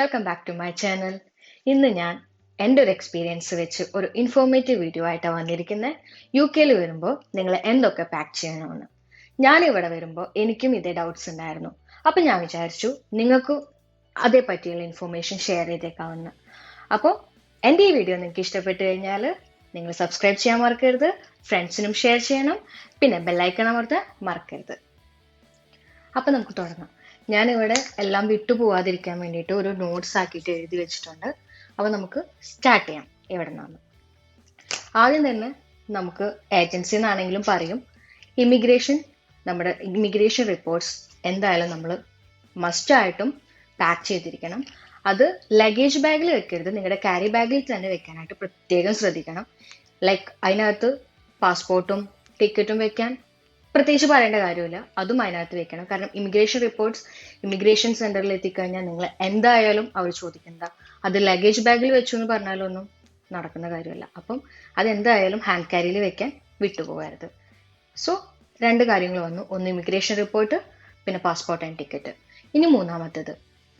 Welcome back to my channel. ഇന്ന് ഞാൻ എൻ്റെ ഒരു എക്സ്പീരിയൻസ് വെച്ച് ഒരു ഇൻഫോർമേറ്റീവ് വീഡിയോ ആയിട്ടാണ് വന്നിരിക്കുന്നത്. യു കെയിൽ വരുമ്പോൾ നിങ്ങൾ എന്തൊക്കെ പാക്ക് ചെയ്യണമെന്ന്. ഞാനിവിടെ വരുമ്പോൾ എനിക്കും ഇതേ ഡൗട്ട്സ് ഉണ്ടായിരുന്നു. അപ്പം ഞാൻ വിചാരിച്ചു നിങ്ങൾക്കും അതേ പറ്റിയുള്ള ഇൻഫോർമേഷൻ ഷെയർ ചെയ്തേക്കാമെന്ന്. അപ്പോൾ എൻ്റെ ഈ വീഡിയോ നിങ്ങൾക്ക് ഇഷ്ടപ്പെട്ട് കഴിഞ്ഞാൽ നിങ്ങൾ സബ്സ്ക്രൈബ് ചെയ്യാൻ മറക്കരുത്, ഫ്രണ്ട്സിനും ഷെയർ ചെയ്യണം, പിന്നെ ബെല്ലൈക്കൺ അമർത്താൻ മറക്കരുത്. അപ്പം നമുക്ക് തുടങ്ങാം. ഞാനിവിടെ എല്ലാം വിട്ടു പോവാതിരിക്കാൻ വേണ്ടിയിട്ട് ഒരു നോട്ട്സ് ആക്കിയിട്ട് എഴുതി വെച്ചിട്ടുണ്ട്. അപ്പോൾ നമുക്ക് സ്റ്റാർട്ട് ചെയ്യാം. എവിടെ നിന്നാണ് ആദ്യം തന്നെ നമുക്ക് ഏജൻസിയിൽ നിന്നാണെങ്കിലും പറയും, നമ്മുടെ ഇമിഗ്രേഷൻ റിപ്പോർട്ട്സ് എന്തായാലും നമ്മൾ മസ്റ്റായിട്ടും പാക്ക് ചെയ്തിരിക്കണം. അത് ലഗേജ് ബാഗിൽ വെക്കരുത്, നിങ്ങളുടെ ക്യാരി ബാഗിൽ തന്നെ വെക്കാനായിട്ട് പ്രത്യേകം ശ്രദ്ധിക്കണം. ലൈക്ക് അതിനകത്ത് പാസ്പോർട്ടും ടിക്കറ്റും വെക്കാൻ പ്രത്യേകിച്ച് പറയേണ്ട കാര്യമില്ല, അതും അതിനകത്ത് വെക്കണം. കാരണം ഇമിഗ്രേഷൻ റിപ്പോർട്ട്സ് ഇമിഗ്രേഷൻ സെന്ററിൽ എത്തിക്കഴിഞ്ഞാൽ നിങ്ങൾ എന്തായാലും അവർ ചോദിക്കണ്ട. അത് ലഗേജ് ബാഗിൽ വെച്ചു എന്ന് പറഞ്ഞാലൊന്നും നടക്കുന്ന കാര്യമല്ല. അപ്പം അതെന്തായാലും ഹാൻഡ് ക്യാരിയിൽ വെക്കാൻ വിട്ടുപോകരുത്. സോ 2 കാര്യങ്ങൾ വന്നു. ഒന്ന് ഇമിഗ്രേഷൻ റിപ്പോർട്ട്, പിന്നെ പാസ്പോർട്ട് ആൻഡ് ടിക്കറ്റ്. ഇനി മൂന്നാമത്തേത്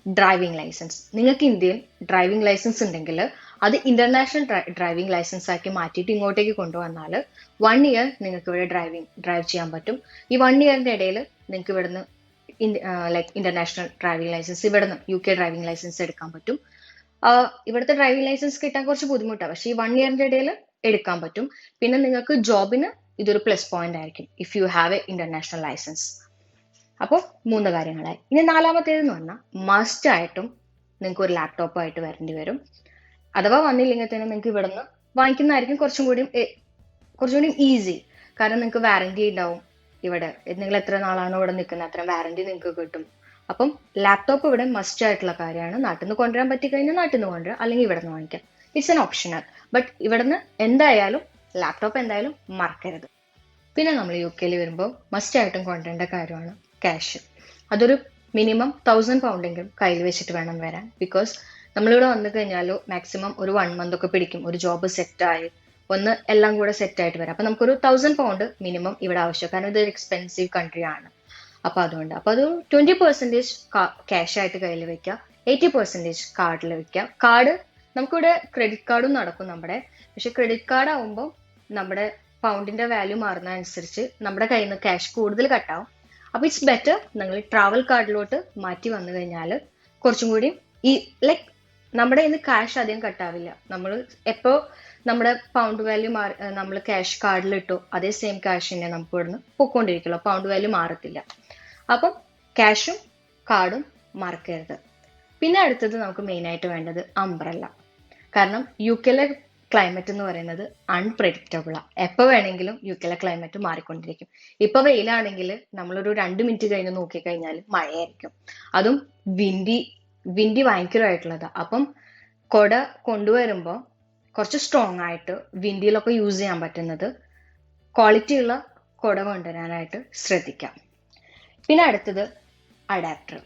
ഡ്രൈവിംഗ് ലൈസൻസ്. നിങ്ങൾക്ക് ഇന്ത്യയിൽ ഡ്രൈവിംഗ് ലൈസൻസ് ഉണ്ടെങ്കിൽ അത് ഇന്റർനാഷണൽ ഡ്രൈവിംഗ് ലൈസൻസ് ആക്കി മാറ്റിയിട്ട് ഇങ്ങോട്ടേക്ക് കൊണ്ടുവന്നാൽ 1 ഇയർ നിങ്ങൾക്ക് ഇവിടെ ഡ്രൈവ് ചെയ്യാൻ പറ്റും. ഈ 1 ഇയറിന്റെ ഇടയിൽ നിങ്ങൾക്ക് ഇവിടുന്ന് ലൈക്ക് ഇന്റർനാഷണൽ ഡ്രൈവിംഗ് ലൈസൻസ് ഇവിടുന്ന് UK ഡ്രൈവിംഗ് ലൈസൻസ് എടുക്കാൻ പറ്റും. ഇവിടുത്തെ ഡ്രൈവിംഗ് ലൈസൻസ് കിട്ടാൻ കുറച്ച് ബുദ്ധിമുട്ടാണ്, പക്ഷേ ഈ 1 ഇയറിന്റെ ഇടയിൽ എടുക്കാൻ പറ്റും. പിന്നെ നിങ്ങൾക്ക് ജോബിന് ഇതൊരു പ്ലസ് പോയിന്റ് ആയിരിക്കും if you have a international license. അപ്പോൾ 3 കാര്യങ്ങളായി. ഇനി 4മത്തേതെന്ന് പറഞ്ഞാൽ മസ്റ്റ് ആയിട്ടും നിങ്ങൾക്ക് ഒരു ലാപ്ടോപ്പ് ആയിട്ട് വരേണ്ടി വരും. അഥവാ വന്നില്ലെങ്കിൽ തന്നെ നിങ്ങൾക്ക് ഇവിടുന്ന് വാങ്ങിക്കുന്നതായിരിക്കും കുറച്ചും കൂടി ഈസി. കാരണം നിങ്ങൾക്ക് വാറന്റി ഉണ്ടാവും. ഇവിടെ നിങ്ങൾ എത്ര നാളാണോ ഇവിടെ നിൽക്കുന്നത് അത്ര വാറന്റി നിങ്ങൾക്ക് കിട്ടും. അപ്പം ലാപ്ടോപ്പ് ഇവിടെ മസ്റ്റ് ആയിട്ടുള്ള കാര്യമാണ്. നാട്ടിൽ നിന്ന് കൊണ്ടുവരാൻ പറ്റിക്കഴിഞ്ഞാൽ നാട്ടിൽ നിന്ന് കൊണ്ടുവരാം, അല്ലെങ്കിൽ ഇവിടെ നിന്ന് വാങ്ങിക്കാം. It's an optional. ബട്ട് ഇവിടുന്ന് എന്തായാലും ലാപ്ടോപ്പ് എന്തായാലും മറക്കരുത്. പിന്നെ നമ്മൾ UK വരുമ്പോൾ മസ്റ്റ് ആയിട്ടും കൊണ്ടുവരേണ്ട കാര്യമാണ് ക്യാഷ്. അതൊരു മിനിമം 1000 പൗണ്ടെങ്കിലും കയ്യിൽ വെച്ചിട്ട് വേണം വരാൻ. ബിക്കോസ് നമ്മളിവിടെ വന്നു കഴിഞ്ഞാലോ മാക്സിമം ഒരു 1 മന്ത് ഒക്കെ പിടിക്കും ഒരു ജോബ് സെറ്റായി ഒന്ന് എല്ലാം കൂടെ സെറ്റ് ആയിട്ട് വരാം. അപ്പൊ നമുക്കൊരു 1000 പൗണ്ട് മിനിമം ഇവിടെ ആവശ്യം, കാരണം ഇതൊരു എക്സ്പെൻസീവ് കൺട്രി ആണ്. അപ്പൊ അതുകൊണ്ട് അത് 20% ക്യാഷ് ആയിട്ട് കയ്യിൽ വെക്കുക, 80% കാർഡിൽ വെക്കുക. കാർഡ് നമുക്കിവിടെ ക്രെഡിറ്റ് കാർഡും നടക്കും നമ്മുടെ, പക്ഷെ ക്രെഡിറ്റ് കാർഡ് ആവുമ്പോൾ നമ്മുടെ പൗണ്ടിന്റെ വാല്യൂ മാറുന്നതനുസരിച്ച് നമ്മുടെ കയ്യിൽ നിന്ന് ക്യാഷ് കൂടുതൽ കട്ടാവും. അപ്പൊ ഇറ്റ്സ് ബെറ്റർ നിങ്ങൾ ട്രാവൽ കാർഡിലോട്ട് മാറ്റി വന്നു കഴിഞ്ഞാൽ കുറച്ചും കൂടി ഈ ലൈക്ക് നമ്മുടെ കയ്യിൽ നിന്ന് ക്യാഷ് അധികം കട്ടാവില്ല. നമ്മൾ എപ്പോ നമ്മുടെ പൗണ്ട് വാല്യൂ നമ്മൾ ക്യാഷ് കാർഡിൽ ഇട്ടു അതേ സെയിം ക്യാഷ് തന്നെ നമുക്ക് ഇവിടുന്ന് പൊക്കോണ്ടിരിക്കുള്ളൂ, പൗണ്ട് വാല്യൂ മാറത്തില്ല. അപ്പം ക്യാഷും കാർഡും മറക്കരുത്. പിന്നെ അടുത്തത് നമുക്ക് മെയിൻ ആയിട്ട് വേണ്ടത് അംബ്രല്ല. കാരണം UK ക്ലൈമറ്റ് എന്ന് പറയുന്നത് അൺപ്രെഡിക്റ്റബിളാ. എപ്പോൾ വേണമെങ്കിലും UK ക്ലൈമറ്റ് മാറിക്കൊണ്ടിരിക്കും. ഇപ്പൊ വെയിലാണെങ്കിൽ നമ്മളൊരു 2 മിനിറ്റ് കഴിഞ്ഞ് നോക്കിക്കഴിഞ്ഞാൽ മഴയായിരിക്കും. അതും വിൻഡി ഭയങ്കരമായിട്ടുള്ളതാ. അപ്പം കൊട കൊണ്ടുവരുമ്പോൾ കുറച്ച് സ്ട്രോങ് ആയിട്ട് വിൻഡിയിലൊക്കെ യൂസ് ചെയ്യാൻ പറ്റുന്നത് ക്വാളിറ്റി ഉള്ള കൊട കൊണ്ടുവരാനായിട്ട് ശ്രദ്ധിക്കാം. പിന്നെ അടുത്തത് അഡാപ്റ്റർ.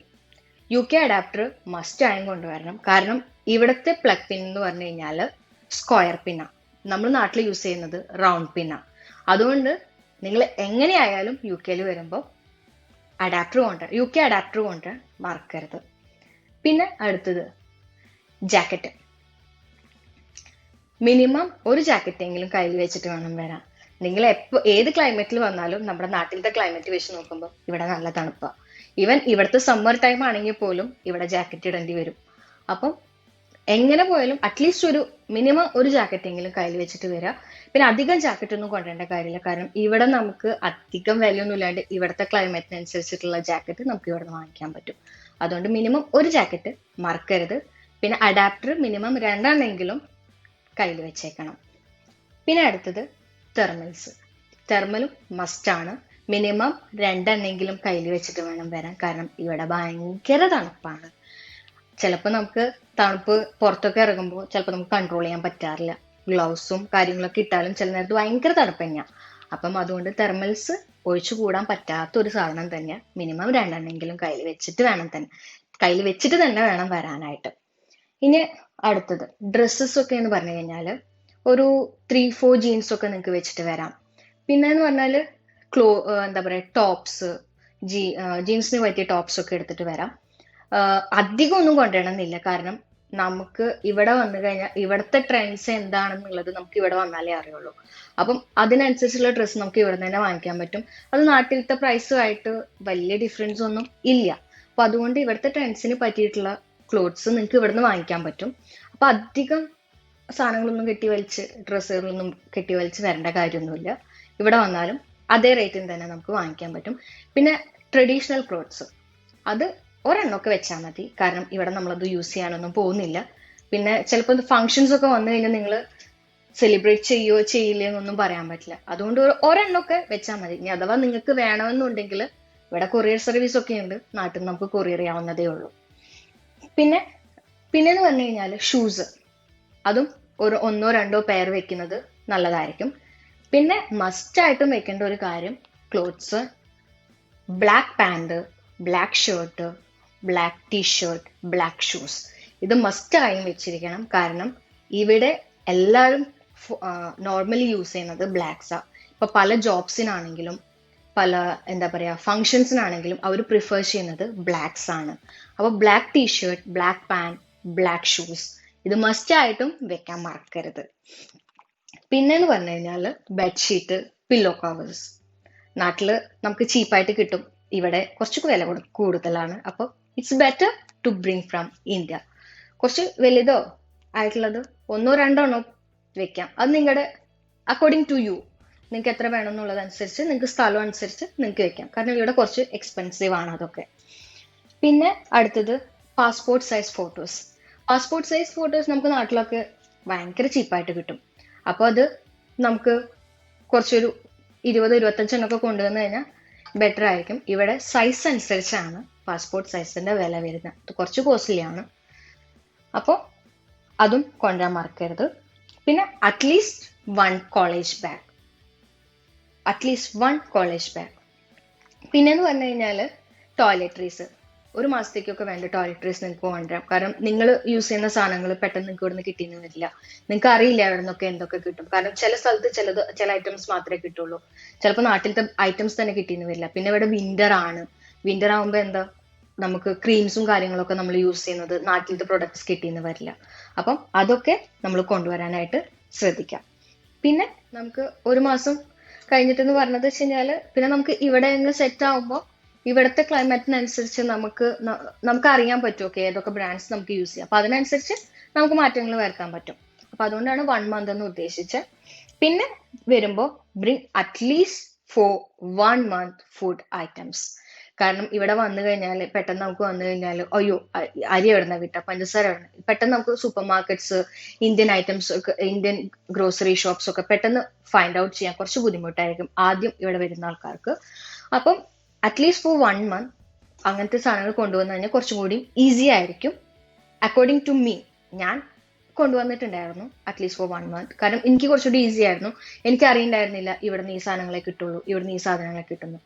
UK അഡാപ്റ്റർ മസ്റ്റ് ആയും കൊണ്ടുവരണം. കാരണം ഇവിടുത്തെ പ്ലഗ് പിൻ എന്ന് പറഞ്ഞു കഴിഞ്ഞാൽ സ്ക്വയർ പിന്നാ, നമ്മൾ നാട്ടിൽ യൂസ് ചെയ്യുന്നത് റൗണ്ട് പിന്നാ. അതുകൊണ്ട് നിങ്ങൾ എങ്ങനെയായാലും UK വരുമ്പോൾ UK അഡാപ്റ്റർ കൊണ്ടുവരാൻ മറക്കരുത്. പിന്നെ അടുത്തത് ജാക്കറ്റ്. മിനിമം ഒരു ജാക്കറ്റെങ്കിലും കയ്യിൽ വെച്ചിട്ട് വേണം വരാൻ. നിങ്ങൾ ഏത് ക്ലൈമറ്റിൽ വന്നാലും നമ്മുടെ നാട്ടിലത്തെ ക്ലൈമറ്റ് വെച്ച് നോക്കുമ്പോൾ ഇവിടെ നല്ല തണുപ്പാണ്. ഈവൻ ഇവിടുത്തെ സമ്മർ ടൈം ആണെങ്കിൽ പോലും ഇവിടെ ജാക്കറ്റ് ഇടേണ്ടി വരും. അപ്പം എങ്ങനെ പോയാലും അറ്റ്ലീസ്റ്റ് ഒരു മിനിമം ഒരു ജാക്കറ്റെങ്കിലും കയ്യിൽ വെച്ചിട്ട് വരിക. പിന്നെ അധികം ജാക്കറ്റ് ഒന്നും കൊണ്ടുവരേണ്ട കാര്യമില്ല, കാരണം ഇവിടെ നമുക്ക് അധികം വിലയൊന്നും ഇല്ലാണ്ട് ഇവിടുത്തെ ക്ലൈമറ്റിനനുസരിച്ചിട്ടുള്ള ജാക്കറ്റ് നമുക്ക് ഇവിടെ നിന്ന് വാങ്ങിക്കാൻ പറ്റും. അതുകൊണ്ട് മിനിമം ഒരു ജാക്കറ്റ് മറക്കരുത്. പിന്നെ അഡാപ്റ്റർ മിനിമം 2 കയ്യിൽ വെച്ചേക്കണം. പിന്നെ അടുത്തത് തെർമലും മസ്റ്റാണ്. മിനിമം 2 കയ്യിൽ വെച്ചിട്ട് വേണം വരാൻ. കാരണം ഇവിടെ ഭയങ്കര തണുപ്പാണ്. ചിലപ്പോൾ നമുക്ക് തണുപ്പ് പുറത്തൊക്കെ ഇറങ്ങുമ്പോൾ ചിലപ്പോൾ നമുക്ക് കൺട്രോൾ ചെയ്യാൻ പറ്റാറില്ല. ഗ്ലൗസും കാര്യങ്ങളൊക്കെ ഇട്ടാലും ചില നേരത്ത് ഭയങ്കര തണുപ്പ് തന്നെയാണ്. അപ്പം അതുകൊണ്ട് തെർമൽസ് ഒഴിച്ചു കൂടാൻ പറ്റാത്ത ഒരു സാധനം തന്നെയാണ്. മിനിമം 2 കയ്യിൽ വെച്ചിട്ട് തന്നെ വേണം വരാനായിട്ട്. ഇനി അടുത്തത് ഡ്രസ്സസ് ഒക്കെ എന്ന് പറഞ്ഞു കഴിഞ്ഞാൽ ഒരു 3-4 ജീൻസ് ഒക്കെ നിങ്ങൾക്ക് വെച്ചിട്ട് വരാം. പിന്നെ എന്ന് പറഞ്ഞാൽ എന്താ പറയുക ടോപ്സ്, ജീൻസിന് പറ്റിയ ടോപ്സ് ഒക്കെ എടുത്തിട്ട് വരാം. അധികം ഒന്നും കൊണ്ടുവരണമെന്നില്ല. കാരണം നമുക്ക് ഇവിടെ വന്നു കഴിഞ്ഞാൽ ഇവിടുത്തെ ട്രെൻഡ്സ് എന്താണെന്നുള്ളത് നമുക്ക് ഇവിടെ വന്നാലേ അറിയുള്ളൂ. അപ്പം അതിനനുസരിച്ചുള്ള ഡ്രസ്സ് നമുക്ക് ഇവിടെ തന്നെ വാങ്ങിക്കാൻ പറ്റും. അത് നാട്ടിലത്തെ പ്രൈസുമായിട്ട് വലിയ ഡിഫറൻസ് ഒന്നും ഇല്ല. അപ്പൊ അതുകൊണ്ട് ഇവിടുത്തെ ട്രെൻഡ്സിന് പറ്റിയിട്ടുള്ള ക്ലോത്ത്സ് നിങ്ങൾക്ക് ഇവിടുന്ന് വാങ്ങിക്കാൻ പറ്റും. അപ്പൊ അധികം സാധനങ്ങളൊന്നും ഡ്രസ്സുകളൊന്നും കെട്ടിവലിച്ച് വരേണ്ട കാര്യമൊന്നുമില്ല. ഇവിടെ വന്നാലും അതേ റേറ്റിന് തന്നെ നമുക്ക് വാങ്ങിക്കാൻ പറ്റും. പിന്നെ ട്രഡീഷണൽ ക്ലോത്ത്സ് അത് ഒരെണ്ണമൊക്കെ വെച്ചാൽ മതി. കാരണം ഇവിടെ നമ്മളത് യൂസ് ചെയ്യാനൊന്നും പോകുന്നില്ല. പിന്നെ ചിലപ്പോൾ ഫങ്ഷൻസ് ഒക്കെ വന്നു കഴിഞ്ഞാൽ നിങ്ങൾ സെലിബ്രേറ്റ് ചെയ്യോ ചെയ്യില്ലേ എന്നൊന്നും പറയാൻ പറ്റില്ല. അതുകൊണ്ട് ഒരെണ്ണമൊക്കെ വെച്ചാൽ മതി. ഇനി അഥവാ നിങ്ങൾക്ക് വേണമെന്നുണ്ടെങ്കിൽ ഇവിടെ കൊറിയർ സർവീസ് ഒക്കെ ഉണ്ട്, നാട്ടിൽ നിന്ന് നമുക്ക് കൊറിയർ ചെയ്യാവുന്നതേ ഉള്ളൂ. പിന്നെന്ന് പറഞ്ഞു കഴിഞ്ഞാൽ ഷൂസ്, അതും ഒരു 1-2 പെയർ വെക്കുന്നത് നല്ലതായിരിക്കും. പിന്നെ മസ്റ്റ് ആയിട്ടും വെക്കേണ്ട ഒരു കാര്യം clothes, black pant, black shirt, black T-shirt, black shoes, ഇത് മസ്റ്റ് ആയും വെച്ചിരിക്കണം. കാരണം ഇവിടെ എല്ലാവരും നോർമലി യൂസ് ചെയ്യുന്നത് ബ്ലാക്സാ. ഇപ്പൊ പല ജോബ്സിനാണെങ്കിലും പല എന്താ പറയാ ഫങ്ഷൻസിനാണെങ്കിലും അവർ പ്രിഫർ ചെയ്യുന്നത് ബ്ലാക്സ് ആണ്. അപ്പൊ black T-shirt, black pant, black shoes, ഇത് മസ്റ്റ് ആയിട്ടും വെക്കാൻ മറക്കരുത്. പിന്നെന്ന് പറഞ്ഞു കഴിഞ്ഞാല് ബെഡ്ഷീറ്റ്, പില്ലോ കവേഴ്സ് നാട്ടില് നമുക്ക് ചീപ്പായിട്ട് കിട്ടും, ഇവിടെ കുറച്ച് വില കൂടുതലാണ്. അപ്പൊ it's better to bring from India. കുറച്ച് വലുതോ ആയിട്ടുള്ളത് 1-2 വെക്കാം. അത് നിങ്ങളുടെ അക്കോർഡിംഗ് ടു യു, നിങ്ങൾക്ക് എത്ര വേണം എന്നുള്ളതനുസരിച്ച്, നിങ്ങൾക്ക് സ്ഥലം അനുസരിച്ച് നിങ്ങൾക്ക് വെക്കാം. കാരണം ഇവിടെ കുറച്ച് എക്സ്പെൻസീവ് ആണ് അതൊക്കെ. പിന്നെ അടുത്തത് passport size photos. Passport size photos നമുക്ക് നാട്ടിലൊക്കെ ഭയങ്കര ചീപ്പായിട്ട് കിട്ടും. അപ്പൊ അത് നമുക്ക് കുറച്ചൊരു 20-25 കൊണ്ടുവന്നു കഴിഞ്ഞാൽ ബെറ്റർ ആയിരിക്കും. ഇവിടെ സൈസ് അനുസരിച്ചാണ് പാസ്പോർട്ട് സൈസിന്റെ വില വരുന്നത്. അത് കുറച്ച് കോസ്റ്റ്ലി ആണ്. അപ്പോൾ അതും കൊണ്ടുവരാൻ മറക്കരുത്. പിന്നെ അറ്റ്ലീസ്റ്റ് വൺ കോളേജ് ബാഗ്. പിന്നെന്ന് പറഞ്ഞു കഴിഞ്ഞാൽ ടോയ്ലറ്ററീസ്, ഒരു മാസത്തേക്കൊക്കെ വേണ്ട ടോയ്ലറ്ററീസ് നിങ്ങൾക്ക് കൊണ്ടുവരാം. കാരണം നിങ്ങൾ യൂസ് ചെയ്യുന്ന സാധനങ്ങൾ പെട്ടെന്ന് നിങ്ങൾക്ക് ഇവിടുന്ന് കിട്ടിയെന്ന് വരില്ല. നിങ്ങൾക്ക് അറിയില്ല അവിടെ നിന്നൊക്കെ എന്തൊക്കെ കിട്ടും. കാരണം ചില സ്ഥലത്ത് ചില ഐറ്റംസ് മാത്രമേ കിട്ടുള്ളൂ. ചിലപ്പോൾ നാട്ടിലത്തെ ഐറ്റംസ് തന്നെ കിട്ടിയെന്ന് വരില്ല. പിന്നെ ഇവിടെ വിന്റർ ആണ്. വിന്റർ ആകുമ്പോൾ എന്താ, നമുക്ക് ക്രീംസും കാര്യങ്ങളൊക്കെ നമ്മൾ യൂസ് ചെയ്യുന്നത് നാട്ടിലത്തെ പ്രൊഡക്ട്സ് കിട്ടിയെന്ന് വരില്ല. അപ്പം അതൊക്കെ നമ്മൾ കൊണ്ടുവരാനായിട്ട് ശ്രദ്ധിക്കാം. പിന്നെ നമുക്ക് ഒരു മാസം കഴിഞ്ഞിട്ടെന്ന് പറഞ്ഞത് വെച്ച് കഴിഞ്ഞാൽ പിന്നെ നമുക്ക് ഇവിടെ സെറ്റ് ആകുമ്പോൾ ഇവിടുത്തെ ക്ലൈമറ്റിനനുസരിച്ച് നമുക്ക് അറിയാൻ പറ്റും ഓക്കെ ഏതൊക്കെ ബ്രാൻഡ്സ് നമുക്ക് യൂസ് ചെയ്യാം. അപ്പൊ അതിനനുസരിച്ച് നമുക്ക് മാറ്റങ്ങൾ വരുത്താൻ പറ്റും. അപ്പൊ അതുകൊണ്ടാണ് 1 month എന്ന് ഉദ്ദേശിച്ചത്. പിന്നെ വരുമ്പോൾ bring at least for 1 month food items. കാരണം ഇവിടെ വന്നു കഴിഞ്ഞാൽ പെട്ടെന്ന് നമുക്ക് വന്നു കഴിഞ്ഞാൽ അയ്യോ അരി എവിടുന്ന കിട്ടുക, പഞ്ചസാര എവിടുന്ന, പെട്ടെന്ന് നമുക്ക് സൂപ്പർ മാർക്കറ്റ്സ്, ഇന്ത്യൻ ഐറ്റംസ് ഒക്കെ, ഇന്ത്യൻ ഗ്രോസറി ഷോപ്സ് ഒക്കെ പെട്ടെന്ന് ഫൈൻഡ് ഔട്ട് ചെയ്യാൻ കുറച്ച് ബുദ്ധിമുട്ടായിരിക്കും ആദ്യം ഇവിടെ വരുന്ന ആൾക്കാർക്ക്. അപ്പം അറ്റ്ലീസ്റ്റ് ഫോർ 1 month അങ്ങനത്തെ സാധനങ്ങൾ കൊണ്ടുവന്നു കഴിഞ്ഞാൽ കുറച്ചും കൂടി ഈസി ആയിരിക്കും. അക്കോർഡിംഗ് ടു മീ, ഞാൻ കൊണ്ടുവന്നിട്ടുണ്ടായിരുന്നു അറ്റ്ലീസ്റ്റ് ഫോർ 1 month. കാരണം എനിക്ക് കുറച്ചുകൂടി ഈസി ആയിരുന്നു. എനിക്ക് അറിയണ്ടായിരുന്നില്ല ഇവിടുന്ന് ഈ സാധനങ്ങളെ കിട്ടുള്ളൂ, ഇവിടുന്ന് ഈ സാധനങ്ങളെ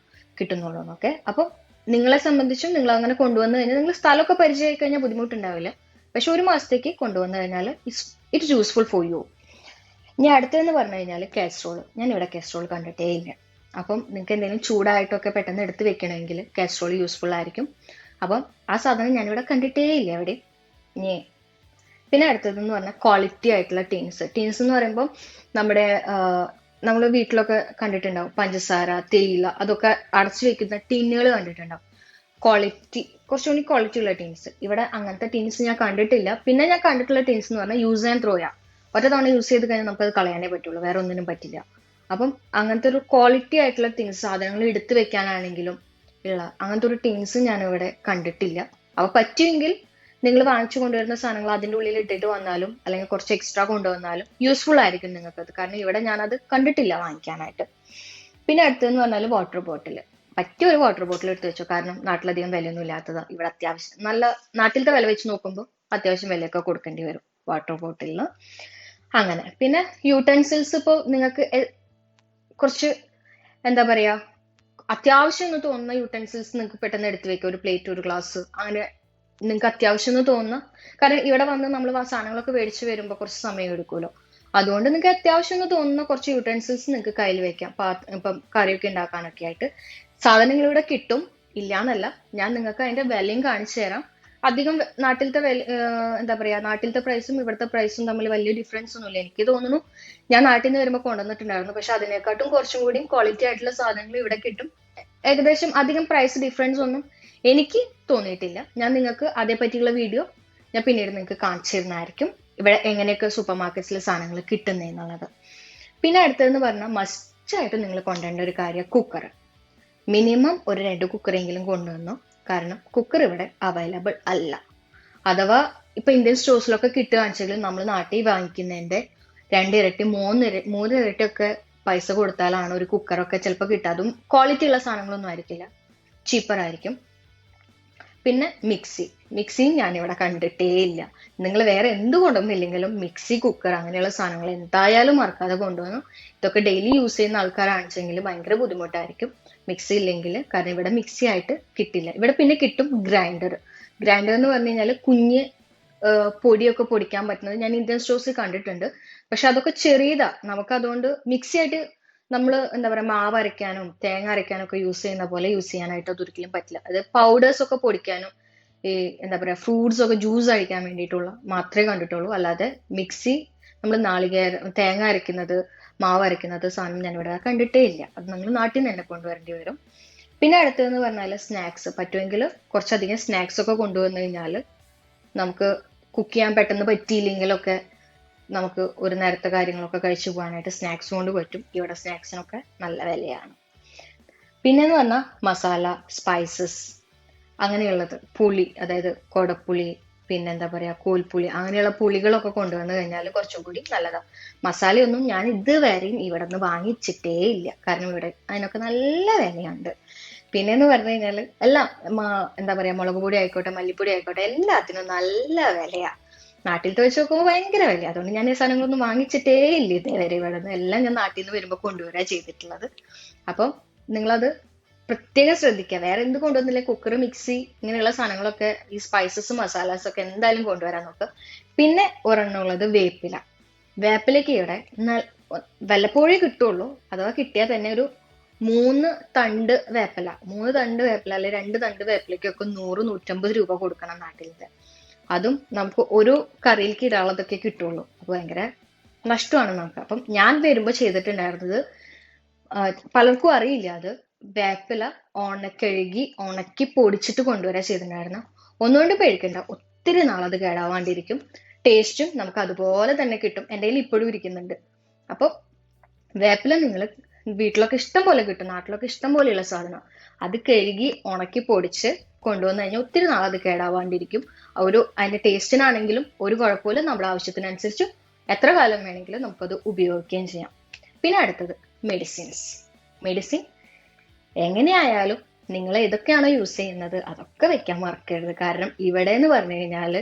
കിട്ടുന്നുള്ളൂ എന്നൊക്കെ. അപ്പൊ നിങ്ങളെ സംബന്ധിച്ചും നിങ്ങൾ അങ്ങനെ കൊണ്ടുവന്നു കഴിഞ്ഞാൽ നിങ്ങൾ സ്ഥലമൊക്കെ പരിചയമായി കഴിഞ്ഞാൽ ബുദ്ധിമുട്ടുണ്ടാവില്ല. പക്ഷെ ഒരു മാസത്തേക്ക് കൊണ്ടുവന്നു കഴിഞ്ഞാൽ ഇറ്റ്സ് യൂസ്ഫുൾ ഫോർ യു. ഇനി അടുത്തതെന്ന് പറഞ്ഞു കഴിഞ്ഞാൽ കാസ്ട്രോൾ. ഞാൻ ഇവിടെ കാസ്ട്രോൾ കണ്ടിട്ടേ ഇല്ല. അപ്പം നിങ്ങൾക്ക് എന്തെങ്കിലും ചൂടായിട്ടൊക്കെ പെട്ടെന്ന് എടുത്ത് വെക്കണമെങ്കിൽ കാസ്ട്രോൾ യൂസ്ഫുൾ ആയിരിക്കും. അപ്പം ആ സാധനം ഞാനിവിടെ കണ്ടിട്ടേ ഇല്ല എവിടെ. ഇനി പിന്നെ അടുത്തതെന്ന് പറഞ്ഞാൽ ക്വാളിറ്റി ആയിട്ടുള്ള ടീൻസ് എന്ന് പറയുമ്പോൾ നമ്മുടെ നമ്മൾ വീട്ടിലൊക്കെ കണ്ടിട്ടുണ്ടാവും, പഞ്ചസാര, തേയില അതൊക്കെ അടച്ചു വെക്കുന്ന ടീനുകൾ കണ്ടിട്ടുണ്ടാവും. കുറച്ചുകൂടി ക്വാളിറ്റി ഉള്ള ടീൻസ്. ഇവിടെ അങ്ങനത്തെ ടീൻസ് ഞാൻ കണ്ടിട്ടില്ല. പിന്നെ ഞാൻ കണ്ടിട്ടുള്ള ടീൻസ് എന്ന് പറഞ്ഞാൽ യൂസ് ആൻഡ് ത്രോയാ. ഒറ്റ തവണ യൂസ് ചെയ്ത് കഴിഞ്ഞാൽ നമുക്കത് കളയാനേ പറ്റുള്ളൂ, വേറെ ഒന്നിനും പറ്റില്ല. അപ്പം അങ്ങനത്തെ ഒരു ക്വാളിറ്റി ആയിട്ടുള്ള ടീൻസ്, സാധനങ്ങൾ എടുത്തു വെക്കാനാണെങ്കിലും ഉള്ള അങ്ങനത്തെ ഒരു ടീൻസ് ഞാൻ ഇവിടെ കണ്ടിട്ടില്ല. അപ്പൊ പറ്റുമെങ്കിൽ നിങ്ങൾ വാങ്ങിച്ചു കൊണ്ടുവരുന്ന സാധനങ്ങൾ അതിൻ്റെ ഉള്ളിൽ ഇട്ടിട്ട് വന്നാലും അല്ലെങ്കിൽ കുറച്ച് എക്സ്ട്രാ കൊണ്ടുവന്നാലും യൂസ്ഫുൾ ആയിരിക്കും നിങ്ങൾക്കത്. കാരണം ഇവിടെ ഞാനത് കണ്ടിട്ടില്ല വാങ്ങിക്കാനായിട്ട്. പിന്നെ അടുത്തതെന്ന് പറഞ്ഞാൽ വാട്ടർ ബോട്ടിൽ. പറ്റിയ ഒരു വാട്ടർ ബോട്ടിൽ എടുത്ത് വെച്ചോ. കാരണം നാട്ടിലധികം വിലയൊന്നും ഇല്ലാത്തതാണ്. ഇവിടെ അത്യാവശ്യം നല്ല നാട്ടിലത്തെ വില വെച്ച് നോക്കുമ്പോൾ അത്യാവശ്യം വിലയൊക്കെ കൊടുക്കേണ്ടി വരും വാട്ടർ ബോട്ടിലിന്. അങ്ങനെ പിന്നെ യൂട്ടൻസിൽസ് ഇപ്പോൾ നിങ്ങൾക്ക് കുറച്ച് എന്താ പറയാ അത്യാവശ്യം എന്ന് തോന്നുന്ന യൂട്ടൻസിൽസ് നിങ്ങൾക്ക് പെട്ടെന്ന് എടുത്ത് വെക്കുക. ഒരു പ്ലേറ്റ്, ഒരു ഗ്ലാസ്, അങ്ങനെ നിങ്ങൾക്ക് അത്യാവശ്യം എന്ന് തോന്നുന്ന. കാരണം ഇവിടെ വന്ന് നമ്മൾ ആ സാധനങ്ങളൊക്കെ മേടിച്ച് വരുമ്പോൾ കുറച്ച് സമയം എടുക്കുമല്ലോ. അതുകൊണ്ട് നിങ്ങൾക്ക് അത്യാവശ്യം എന്ന് തോന്നുന്ന കുറച്ച് യൂട്ടൻസിൽസ് നിങ്ങൾക്ക് കയ്യിൽ വെക്കാം. ഇപ്പം കറിയൊക്കെ ഉണ്ടാക്കാനൊക്കെ ആയിട്ട് സാധനങ്ങൾ ഇവിടെ കിട്ടും, ഇല്ല എന്നല്ല. ഞാൻ നിങ്ങൾക്ക് അതിന്റെ വിലയും കാണിച്ചു തരാം. അധികം നാട്ടിലത്തെ എന്താ പറയാ, നാട്ടിലത്തെ പ്രൈസും ഇവിടുത്തെ പ്രൈസും തമ്മിൽ വലിയ ഡിഫറൻസ് ഒന്നുമില്ല. എനിക്ക് തോന്നുന്നു ഞാൻ നാട്ടിൽ നിന്ന് വരുമ്പോൾ കൊണ്ടുവന്നിട്ടുണ്ടായിരുന്നു, പക്ഷെ അതിനെക്കാട്ടും കുറച്ചും കൂടി ക്വാളിറ്റി ആയിട്ടുള്ള സാധനങ്ങൾ ഇവിടെ കിട്ടും. ഏകദേശം അധികം പ്രൈസ് ഡിഫറൻസ് ഒന്നും എനിക്ക് തോന്നിയിട്ടില്ല. ഞാൻ നിങ്ങൾക്ക് അതേ പറ്റിയുള്ള വീഡിയോ ഞാൻ പിന്നീട് നിങ്ങൾക്ക് കാണിച്ചു തരുന്നതായിരിക്കും, ഇവിടെ എങ്ങനെയൊക്കെ സൂപ്പർ മാർക്കറ്റ്സിൽ സാധനങ്ങൾ കിട്ടുന്നതെന്നുള്ളത്. പിന്നെ അടുത്തതെന്ന് പറഞ്ഞാൽ മസ്റ്റായിട്ട് നിങ്ങൾ കൊണ്ടുവരേണ്ട ഒരു കാര്യം കുക്കർ. മിനിമം ഒരു 2 കുക്കറെങ്കിലും കൊണ്ടുവന്നു. കാരണം കുക്കർ ഇവിടെ അവൈലബിൾ അല്ല. അഥവാ ഇപ്പൊ ഇന്ത്യൻ സ്റ്റോഴ്സിലൊക്കെ കിട്ടുകയാണെങ്കിലും നമ്മൾ നാട്ടിൽ വാങ്ങിക്കുന്നതിന്റെ 2 ഇരട്ടി 3 ഇരട്ടി ഒക്കെ പൈസ കൊടുത്താലാണ് ഒരു കുക്കറൊക്കെ ചിലപ്പോൾ കിട്ടുക. അതും ക്വാളിറ്റി ഉള്ള സാധനങ്ങളൊന്നും ആയിരിക്കില്ല, ചീപ്പർ ആയിരിക്കും. പിന്നെ മിക്സിയും ഞാനിവിടെ കണ്ടിട്ടേ ഇല്ല. നിങ്ങൾ വേറെ എന്ത് കൊണ്ടുവന്നില്ലെങ്കിലും മിക്സി, കുക്കർ അങ്ങനെയുള്ള സാധനങ്ങൾ എന്തായാലും മറക്കാതെ കൊണ്ടുവന്നു. ഇതൊക്കെ ഡെയിലി യൂസ് ചെയ്യുന്ന ആൾക്കാരാണെച്ചെങ്കിൽ ഭയങ്കര ബുദ്ധിമുട്ടായിരിക്കും മിക്സി ഇല്ലെങ്കിൽ. കാരണം ഇവിടെ മിക്സി ആയിട്ട് കിട്ടില്ല. ഇവിടെ പിന്നെ കിട്ടും ഗ്രൈൻഡർ. ഗ്രൈൻഡർ എന്ന് പറഞ്ഞു കഴിഞ്ഞാൽ കുഞ്ഞ് പൊടിയൊക്കെ പൊടിക്കാൻ പറ്റുന്നത് ഞാൻ ഇന്ത്യൻ സ്റ്റോഴ്സിൽ കണ്ടിട്ടുണ്ട്. പക്ഷെ അതൊക്കെ ചെറിയതാ. നമുക്ക് അതുകൊണ്ട് മിക്സി ആയിട്ട് നമ്മൾ എന്താ പറയാ മാവ് അരയ്ക്കാനും തേങ്ങ അരയ്ക്കാനും ഒക്കെ യൂസ് ചെയ്യുന്ന പോലെ യൂസ് ചെയ്യാനായിട്ട് അതൊരിക്കലും പറ്റില്ല. അത് പൗഡേഴ്സ് ഒക്കെ പൊടിക്കാനും ഈ എന്താ പറയാ ഫ്രൂട്ട്സ് ഒക്കെ ജ്യൂസ് അടിക്കാൻ വേണ്ടിയിട്ടുള്ള മാത്രമേ കണ്ടിട്ടുള്ളൂ. അല്ലാതെ മിക്സി നമ്മൾ തേങ്ങ അരയ്ക്കുന്നത് മാവ് അരയ്ക്കുന്നത് സാധനം ഞാൻ ഇവിടെ കണ്ടിട്ടേ ഇല്ല. അത് നിങ്ങൾ നാട്ടിൽ നിന്ന് തന്നെ കൊണ്ടുവരേണ്ടി വരും. പിന്നെ അടുത്തതെന്ന് പറഞ്ഞാൽ സ്നാക്സ്. പറ്റുമെങ്കിൽ കുറച്ചധികം സ്നാക്സ് ഒക്കെ കൊണ്ടുവന്നു കഴിഞ്ഞാൽ നമുക്ക് കുക്ക് ചെയ്യാൻ പെട്ടെന്ന് പറ്റിയില്ലെങ്കിലൊക്കെ നമുക്ക് ഒരു നേരത്തെ കാര്യങ്ങളൊക്കെ കഴിച്ചു പോകാനായിട്ട് സ്നാക്സ് കൊണ്ട് പറ്റും. ഇവിടെ സ്നാക്സിനൊക്കെ നല്ല വിലയാണ്. പിന്നെന്ന് പറഞ്ഞാൽ മസാല, സ്പൈസസ് അങ്ങനെയുള്ളത്, പുളി, അതായത് കൊടപ്പുളി, പിന്നെന്താ പറയാ കോൽപ്പുളി, അങ്ങനെയുള്ള പുളികളൊക്കെ കൊണ്ടുവന്നു കഴിഞ്ഞാൽ കുറച്ചും കൂടി നല്ലതാണ്. മസാലയൊന്നും ഞാൻ ഇതുവരെയും ഇവിടെ നിന്ന് വാങ്ങിച്ചിട്ടേ ഇല്ല. കാരണം ഇവിടെ അതിനൊക്കെ നല്ല വിലയുണ്ട്. പിന്നെന്ന് പറഞ്ഞു കഴിഞ്ഞാൽ എല്ലാം എന്താ പറയാ മുളക് പൊടി ആയിക്കോട്ടെ മല്ലിപ്പൊടി ആയിക്കോട്ടെ എല്ലാത്തിനും നല്ല വിലയാ. നാട്ടിലത്തെ വെച്ച് നോക്കുമ്പോൾ ഭയങ്കര വില. അതുകൊണ്ട് ഞാൻ ഈ സാധനങ്ങളൊന്നും വാങ്ങിച്ചിട്ടേ ഇല്ല ഇതേവരെ. ഇവിടെ നിന്ന് എല്ലാം ഞാൻ നാട്ടിൽ നിന്ന് വരുമ്പോൾ കൊണ്ടുവരാ ചെയ്തിട്ടുള്ളത്. അപ്പം നിങ്ങളത് പ്രത്യേകം ശ്രദ്ധിക്കുക. വേറെ എന്ത് കൊണ്ടുവന്നില്ല, കുക്കർ, മിക്സി ഇങ്ങനെയുള്ള സാധനങ്ങളൊക്കെ ഈ സ്പൈസസ് മസാലാസ് ഒക്കെ എന്തായാലും കൊണ്ടുവരാൻ നോക്കുക. പിന്നെ ഒരെണ്ണമുള്ളത് വേപ്പില. വേപ്പിലയ്ക്ക് ഇവിടെ വല്ലപ്പോഴേ കിട്ടുള്ളൂ. അഥവാ കിട്ടിയാൽ തന്നെ ഒരു 3 തണ്ട് വേപ്പില അല്ലെ 2 തണ്ട് വേപ്പിലയ്ക്കൊക്കെ 100-150 രൂപ കൊടുക്കണം നാട്ടിലത്തെ. അതും നമുക്ക് ഒരു കറിയിലേക്ക് ഇടാനുള്ളതൊക്കെ കിട്ടുള്ളൂ. അപ്പൊ ഭയങ്കര നഷ്ടമാണ് നമുക്ക്. അപ്പം ഞാൻ വരുമ്പോ ചെയ്തിട്ടുണ്ടായിരുന്നത്, പലർക്കും അറിയില്ല അത്, വേപ്പില കഴുകി ഉണക്കി പൊടിച്ചിട്ട് കൊണ്ടുവരാൻ ചെയ്തിട്ടുണ്ടായിരുന്നു. ഒന്നുകൊണ്ട് പേടിക്കണ്ട, ഒത്തിരി നാളത് കേടാവാണ്ടിരിക്കും. ടേസ്റ്റും നമുക്ക് അതുപോലെ തന്നെ കിട്ടും. എൻ്റെ കയ്യിൽ ഇപ്പോഴും ഇരിക്കുന്നുണ്ട്. അപ്പൊ വേപ്പില നിങ്ങൾ വീട്ടിലൊക്കെ ഇഷ്ടം പോലെ കിട്ടും, നാട്ടിലൊക്കെ ഇഷ്ടം പോലെയുള്ള സാധനം. അത് കഴുകി ഉണക്കി പൊടിച്ച് കൊണ്ടുവന്നു കഴിഞ്ഞാൽ ഒത്തിരി നാൾ അത് കേടാവാണ്ടിരിക്കും. അതിന്റെ ടേസ്റ്റിനാണെങ്കിലും ഒരു കുഴപ്പമില്ല. നമ്മുടെ ആവശ്യത്തിനനുസരിച്ച് എത്ര കാലം വേണമെങ്കിലും നമുക്കത് ഉപയോഗിക്കുകയും ചെയ്യാം. പിന്നെ അടുത്തത് മെഡിസിൻ എങ്ങനെയായാലും നിങ്ങൾ ഏതൊക്കെയാണോ യൂസ് ചെയ്യുന്നത് അതൊക്കെ വെക്കാൻ മറക്കരുത്. കാരണം ഇവിടെ എന്ന് പറഞ്ഞു കഴിഞ്ഞാൽ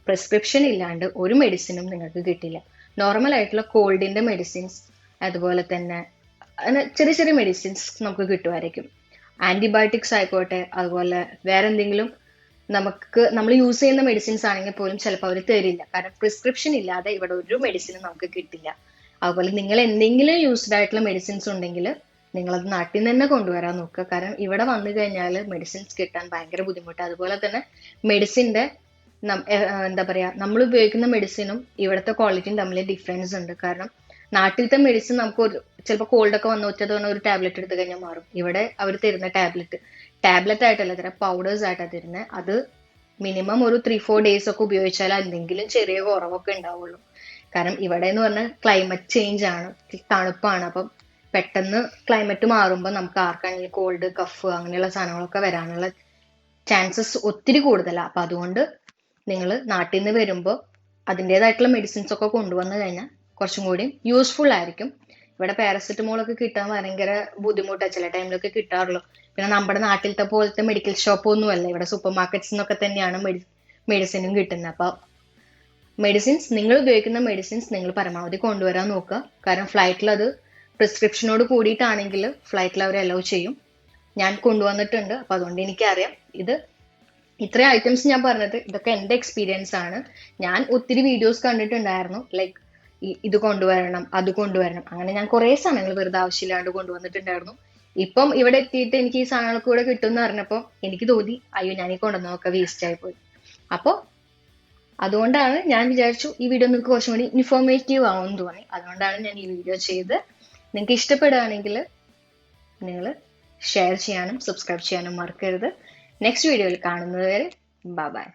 പ്രിസ്ക്രിപ്ഷൻ ഇല്ലാണ്ട് ഒരു മെഡിസിനും നിങ്ങൾക്ക് കിട്ടില്ല. നോർമൽ ആയിട്ടുള്ള കോൾഡിന്റെ മെഡിസിൻസ്, അതുപോലെ തന്നെ ചെറിയ ചെറിയ മെഡിസിൻസ് നമുക്ക് കിട്ടുമായിരിക്കും. ആന്റിബയോട്ടിക്സ് ആയിക്കോട്ടെ, അതുപോലെ വേറെ എന്തെങ്കിലും നമ്മൾ യൂസ് ചെയ്യുന്ന മെഡിസിൻസ് ആണെങ്കിൽ പോലും ചിലപ്പോൾ അവർ തരില്ല. കാരണം പ്രിസ്ക്രിപ്ഷൻ ഇല്ലാതെ ഇവിടെ ഒരു മെഡിസിനും നമുക്ക് കിട്ടില്ല. അതുപോലെ നിങ്ങൾ എന്തെങ്കിലും യൂസ്ഡ് ആയിട്ടുള്ള മെഡിസിൻസ് ഉണ്ടെങ്കിൽ നിങ്ങളത് നാട്ടിൽ നിന്ന് തന്നെ കൊണ്ടുവരാൻ നോക്കുക. കാരണം ഇവിടെ വന്നു കഴിഞ്ഞാൽ മെഡിസിൻസ് കിട്ടാൻ ഭയങ്കര ബുദ്ധിമുട്ടാണ്. അതുപോലെ തന്നെ മെഡിസിന്റെ എന്താ പറയാ നമ്മൾ ഉപയോഗിക്കുന്ന മെഡിസിനും ഇവിടുത്തെ ക്വാളിറ്റിയും തമ്മിൽ ഡിഫറൻസ് ഉണ്ട്. കാരണം നാട്ടിലത്തെ മെഡിസിൻ നമുക്ക് ചിലപ്പോൾ കോൾഡ് ഒക്കെ വന്ന ഒറ്റ തവണ ഒരു ടാബ്ലറ്റ് എടുത്തു കഴിഞ്ഞാൽ മാറും. ഇവിടെ അവർ തരുന്ന ടാബ്ലറ്റ് ആയിട്ടല്ല തരാം, പൗഡേഴ്സ് ആയിട്ടാണ് തരുന്നത്. അത് മിനിമം ഒരു 3-4 ഡേയ്സ് ഒക്കെ ഉപയോഗിച്ചാൽ എന്തെങ്കിലും ചെറിയ കുറവൊക്കെ ഉണ്ടാവുള്ളൂ. കാരണം ഇവിടെ എന്ന് പറഞ്ഞാൽ ക്ലൈമറ്റ് ചേഞ്ച് ആണ്, തണുപ്പാണ്. അപ്പം പെട്ടെന്ന് ക്ലൈമറ്റ് മാറുമ്പോൾ നമുക്ക് ആർക്കാണെങ്കിലും കോൾഡ്, കഫ് അങ്ങനെയുള്ള സാധനങ്ങളൊക്കെ വരാനുള്ള ചാൻസസ് ഒത്തിരി കൂടുതലാണ്. അപ്പൊ അതുകൊണ്ട് നിങ്ങൾ നാട്ടിൽ നിന്ന് വരുമ്പോൾ അതിൻ്റെതായിട്ടുള്ള മെഡിസിൻസ് ഒക്കെ കൊണ്ടുവന്നു കഴിഞ്ഞാൽ കുറച്ചും കൂടി യൂസ്ഫുൾ ആയിരിക്കും. ഇവിടെ പാരസെറ്റമോൾ ഒക്കെ കിട്ടാൻ ഭയങ്കര ബുദ്ധിമുട്ടാണ്, ചില ടൈമിലൊക്കെ കിട്ടാറുള്ളൂ. പിന്നെ നമ്മുടെ നാട്ടിലത്തെ പോലത്തെ മെഡിക്കൽ ഷോപ്പ് ഒന്നുമല്ല, ഇവിടെ സൂപ്പർ മാർക്കറ്റ്സ് എന്നൊക്കെ തന്നെയാണ് മെഡിസിനും കിട്ടുന്നത്. അപ്പൊ നിങ്ങൾ ഉപയോഗിക്കുന്ന മെഡിസിൻസ് നിങ്ങൾ പരമാവധി കൊണ്ടുവരാൻ നോക്കുക. കാരണം ഫ്ലൈറ്റിൽ അത് പ്രിസ്ക്രിപ്ഷനോട് കൂടിയിട്ടാണെങ്കിൽ ഫ്ലൈറ്റിൽ അവർ അലൗ ചെയ്യും. ഞാൻ കൊണ്ടുവന്നിട്ടുണ്ട്, അപ്പൊ അതുകൊണ്ട് എനിക്കറിയാം. ഇത്രയും ഐറ്റംസ് ഞാൻ പറഞ്ഞത് ഇതൊക്കെ എൻ്റെ എക്സ്പീരിയൻസ് ആണ്. ഞാൻ ഒത്തിരി വീഡിയോസ് കണ്ടിട്ടുണ്ടായിരുന്നു, ലൈക്ക് ഇത് കൊണ്ടുവരണം അത് കൊണ്ടുവരണം, അങ്ങനെ ഞാൻ കുറെ സാധനങ്ങൾ വെറുതെ ആവശ്യമില്ലാണ്ട് കൊണ്ടുവന്നിട്ടുണ്ടായിരുന്നു. ഇപ്പം ഇവിടെ എത്തിയിട്ട് എനിക്ക് ഈ സാധനങ്ങൾക്ക് കൂടെ കിട്ടുമെന്ന് പറഞ്ഞപ്പോൾ എനിക്ക് തോന്നി അയ്യോ ഞാൻ ഈ കൊണ്ടുവന്നതൊക്കെ വേസ്റ്റ് ആയി പോയി. അപ്പോൾ അതുകൊണ്ടാണ് ഞാൻ വിചാരിച്ചു ഈ വീഡിയോ നിങ്ങൾക്ക് കുറച്ചും കൂടി ഇൻഫോർമേറ്റീവ് ആവുമെന്ന് തോന്നി. അതുകൊണ്ടാണ് ഞാൻ ഈ വീഡിയോ ചെയ്ത്. നിങ്ങൾക്ക് ഇഷ്ടപ്പെടുകയാണെങ്കിൽ നിങ്ങൾ ഷെയർ ചെയ്യാനും സബ്സ്ക്രൈബ് ചെയ്യാനും മറക്കരുത്. നെക്സ്റ്റ് വീഡിയോയിൽ കാണുന്നത് വരെ ബൈ.